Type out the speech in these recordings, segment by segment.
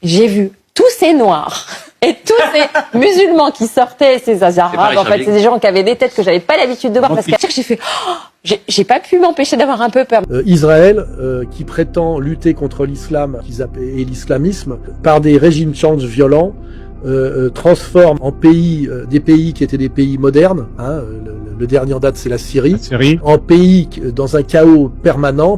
J'ai vu tous ces noirs et tous ces musulmans qui sortaient, ces arabes, en fait, c'est des gens qui avaient des têtes que j'avais pas l'habitude de voir, parce que j'ai fait, j'ai pas pu m'empêcher d'avoir un peu peur. Israël, qui prétend lutter contre l'islam et l'islamisme par des régimes change violents, transforme en pays des pays qui étaient des pays modernes, hein, le dernier en date c'est la Syrie, en pays dans un chaos permanent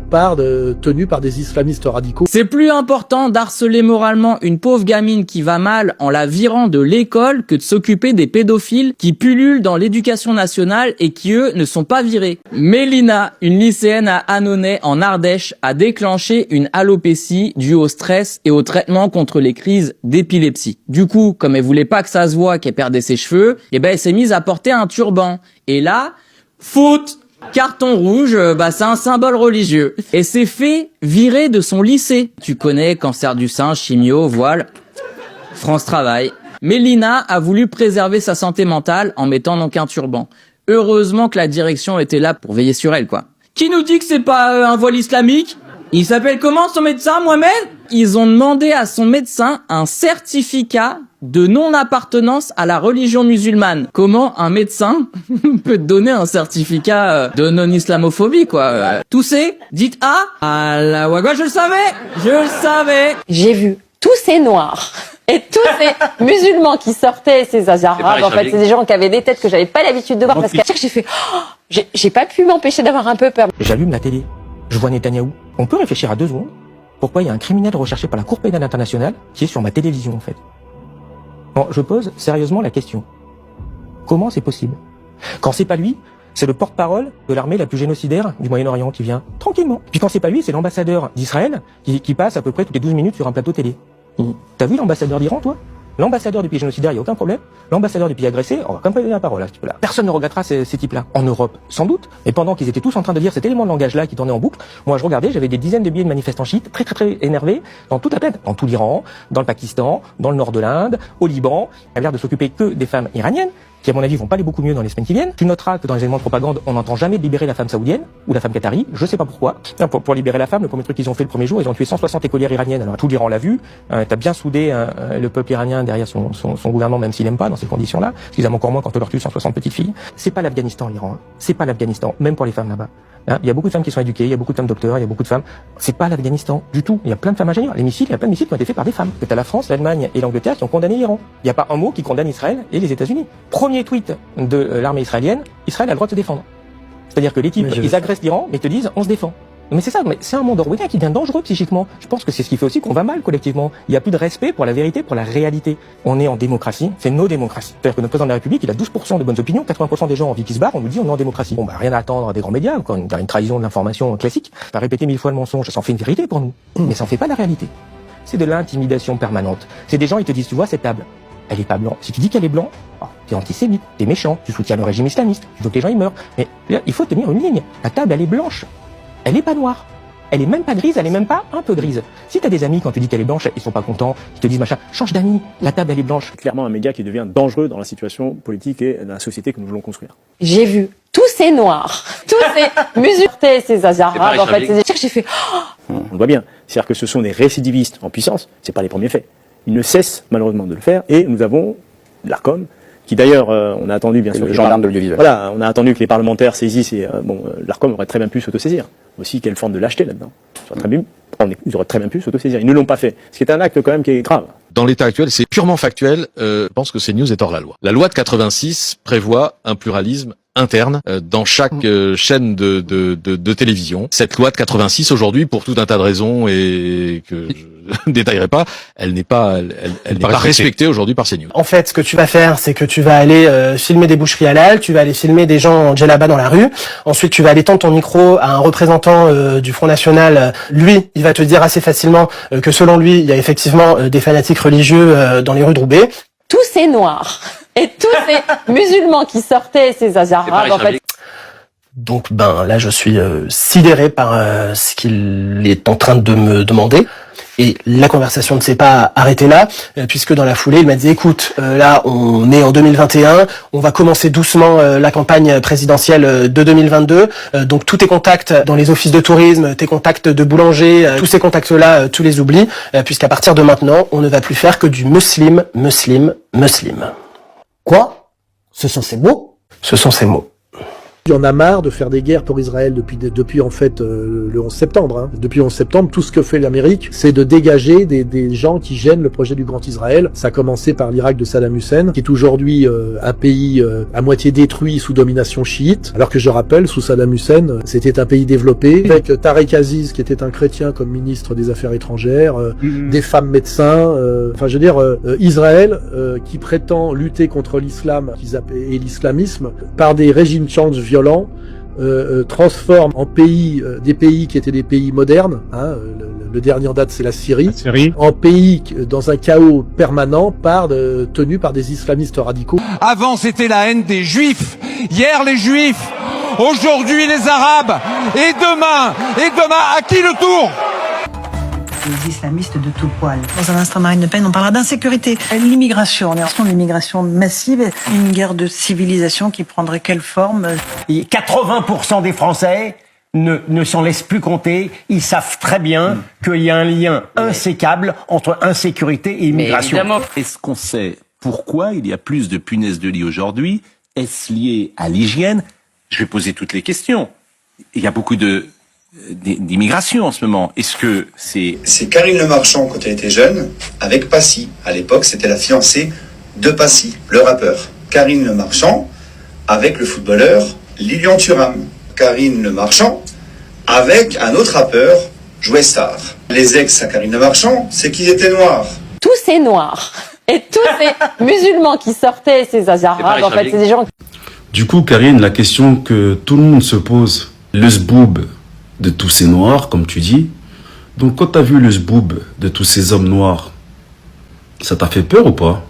tenu par des islamistes radicaux. C'est plus important d'harceler moralement une pauvre gamine qui va mal en la virant de l'école que de s'occuper des pédophiles qui pullulent dans l'éducation nationale et qui eux ne sont pas virés. Mélina, une lycéenne à Annonay en Ardèche, a déclenché une alopécie due au stress et au traitement contre les crises d'épilepsie. Du coup, comme elle voulait pas que ça se voit qu'elle perdait ses cheveux, elle s'est mise à porter un turban. Et là, foot, carton rouge, c'est un symbole religieux. Et s'est fait virer de son lycée. Tu connais, cancer du sein, chimio, voile. France Travail. Mélina a voulu préserver sa santé mentale en mettant donc un turban. Heureusement que la direction était là pour veiller sur elle, quoi. Qui nous dit que c'est pas un voile islamique ? Il s'appelle comment son médecin, Mohamed ? Ils ont demandé à son médecin un certificat de non-appartenance à la religion musulmane. Comment un médecin peut te donner un certificat de non-islamophobie, quoi ? Toussez, dites ah la wagwa, je le savais. J'ai vu tous ces noirs et tous ces musulmans qui sortaient, ces arabes, en fait, c'est des gens qui avaient des têtes que j'avais pas l'habitude de voir, parce que j'ai fait, j'ai pas pu m'empêcher d'avoir un peu peur. J'allume la télé, je vois Netanyahou. On peut réfléchir à 2 secondes pourquoi il y a un criminel recherché par la Cour pénale internationale qui est sur ma télévision, en fait. Bon, je pose sérieusement la question. Comment c'est possible ? Quand c'est pas lui, c'est le porte-parole de l'armée la plus génocidaire du Moyen-Orient qui vient tranquillement. Puis quand c'est pas lui, c'est l'ambassadeur d'Israël qui passe à peu près toutes les 12 minutes sur un plateau télé. T'as vu l'ambassadeur d'Iran, toi ? L'ambassadeur du pays génocidaire, il n'y a aucun problème. L'ambassadeur du pays agressé, on va quand même pas donner la parole à ce type-là. Personne ne regrettera ces types-là. En Europe, sans doute. Et pendant qu'ils étaient tous en train de dire cet élément de langage-là qui tournait en boucle, moi je regardais, j'avais des dizaines de billets de manifestants chiites, très énervés, dans toute la planète. Dans tout l'Iran, dans le Pakistan, dans le nord de l'Inde, au Liban. Il a l'air de s'occuper que des femmes iraniennes, qui à mon avis vont pas aller beaucoup mieux dans les semaines qui viennent. Tu noteras que dans les éléments de propagande, on n'entend jamais libérer la femme saoudienne ou la femme qatari, je sais pas pourquoi. Pour libérer la femme, le premier truc qu'ils ont fait le premier jour, ils ont tué 160 écolières iraniennes. Alors tout l'Iran l'a vu, t'as bien soudé le peuple iranien derrière son gouvernement, même s'il aime pas dans ces conditions-là, parce qu'ils aiment encore moins quand on leur tue 160 petites filles. C'est pas l'Afghanistan, l'Iran, hein. C'est pas l'Afghanistan, même pour les femmes là-bas. Hein, il y a beaucoup de femmes qui sont éduquées, il y a beaucoup de femmes docteurs, il y a beaucoup de femmes. C'est pas l'Afghanistan du tout. Il y a plein de femmes ingénieurs. Les missiles, il y a plein de missiles qui ont été faits par des femmes. T'as la France, l'Allemagne et l'Angleterre qui ont condamné l'Iran. Il n'y a pas un mot qui condamne Israël et les États-Unis. Premier tweet de l'armée israélienne, Israël a le droit de se défendre. C'est-à-dire que les types, ils agressent l'Iran, mais te disent on se défend. Mais c'est ça, mais c'est un monde orwellien qui devient dangereux psychiquement. Je pense que c'est ce qui fait aussi qu'on va mal collectivement. Il n'y a plus de respect pour la vérité, pour la réalité. On est en démocratie, c'est nos démocraties. C'est-à-dire que notre président de la République, il a 12% de bonnes opinions, 80% des gens ont envie qu'il se barre, on nous dit on est en démocratie. Bon, rien à attendre des grands médias, quoi, une trahison de l'information classique. Pas répéter 1000 fois le mensonge, ça en fait une vérité pour nous. Mais ça en fait pas la réalité. C'est de l'intimidation permanente. C'est des gens, ils te disent, tu vois cette table, elle est pas blanche. Si tu dis qu'elle est blanche, t'es antisémite, t'es méchant, tu soutiens le régime islamiste, tu veux que les gens y meurent. Mais là, il faut tenir une ligne. La table, elle est blanche. Elle est pas noire. Elle est même pas grise, elle est même pas un peu grise. Si t'as des amis, quand tu dis qu'elle est blanche, ils sont pas contents, ils te disent machin, change d'amis, la table elle est blanche. Clairement un média qui devient dangereux dans la situation politique et dans la société que nous voulons construire. J'ai vu tous ces noirs, tous ces musulmans, ces arabes, en fait, j'ai fait, On le voit bien. C'est-à-dire que ce sont des récidivistes en puissance, c'est pas les premiers faits. Ils ne cessent malheureusement de le faire et nous avons l'Arcom, qui d'ailleurs, on a attendu bien sûr le gendarme de l'audiovisuel. Voilà, on a attendu que les parlementaires saisissent et l'Arcom aurait très bien pu s'autosaisir. Aussi, quelle forme de lâcheté là-dedans. Ils auraient très bien pu s'autosaisir. Ils ne l'ont pas fait. Ce qui est un acte quand même qui est grave. Dans l'état actuel, c'est purement factuel. Je pense que CNews est hors la loi. La loi de 86 prévoit un pluralisme interne dans chaque chaîne de télévision. Cette loi de 86 aujourd'hui, pour tout un tas de raisons et que je ne détaillerai pas, elle n'est pas respectée aujourd'hui par CNews. En fait, ce que tu vas faire, c'est que tu vas aller filmer des boucheries halal, tu vas aller filmer des gens en djellaba dans la rue. Ensuite, tu vas aller tendre ton micro à un représentant du Front National. Lui, il va te dire assez facilement que selon lui, il y a effectivement des fanatiques religieux dans les rues de Roubaix. tous ces noirs et tous ces musulmans qui sortaient, ces arabes, en fait. Donc là je suis sidéré par ce qu'il est en train de me demander. Et la conversation ne s'est pas arrêtée là, puisque dans la foulée, il m'a dit, écoute, là, on est en 2021, on va commencer doucement la campagne présidentielle de 2022, donc tous tes contacts dans les offices de tourisme, tes contacts de boulanger, tous ces contacts-là, tu les oublies, puisqu'à partir de maintenant, on ne va plus faire que du muslim. Quoi? Ce sont ces mots? Ce sont ces mots. Il y en a marre de faire des guerres pour Israël depuis en fait le 11 septembre. Hein. Depuis le 11 septembre, tout ce que fait l'Amérique, c'est de dégager des gens qui gênent le projet du Grand Israël. Ça a commencé par l'Irak de Saddam Hussein, qui est aujourd'hui un pays à moitié détruit sous domination chiite. Alors que je rappelle, sous Saddam Hussein, c'était un pays développé, avec Tariq Aziz, qui était un chrétien comme ministre des Affaires étrangères, des femmes médecins. Enfin, je veux dire, Israël, qui prétend lutter contre l'islam et l'islamisme par des régimes change violents, transforme en pays des pays qui étaient des pays modernes, hein, le dernier en date c'est la Syrie, en pays dans un chaos permanent tenu par des islamistes radicaux. Avant c'était la haine des juifs, hier les juifs, aujourd'hui les arabes, et demain à qui le tour? Les islamistes de tout poil. Dans un instant, Marine Le Pen, on parlera d'insécurité. L'immigration, on est en train d'immigration massive, une guerre de civilisation qui prendrait quelle forme? 80% des Français ne s'en laissent plus compter. Ils savent très bien qu'il y a un lien insécable entre insécurité et immigration. Est-ce qu'on sait pourquoi il y a plus de punaises de lit aujourd'hui? Est-ce lié à l'hygiène? Je vais poser toutes les questions. Il y a beaucoup d'immigration en ce moment. Est-ce que c'est... C'est Karine Le Marchand quand elle était jeune, avec Passy. À l'époque, c'était la fiancée de Passy, le rappeur. Karine Le Marchand avec le footballeur Lilian Thuram. Karine Le Marchand avec un autre rappeur, Joey Star. Les ex à Karine Le Marchand, c'est qu'ils étaient noirs. Tous ces noirs et tous ces musulmans qui sortaient, ces arabes, en fait, c'est des gens... Du coup, Karine, la question que tout le monde se pose, le zboub de tous ces noirs, comme tu dis. Donc quand tu as vu le zboub de tous ces hommes noirs, ça t'a fait peur ou pas?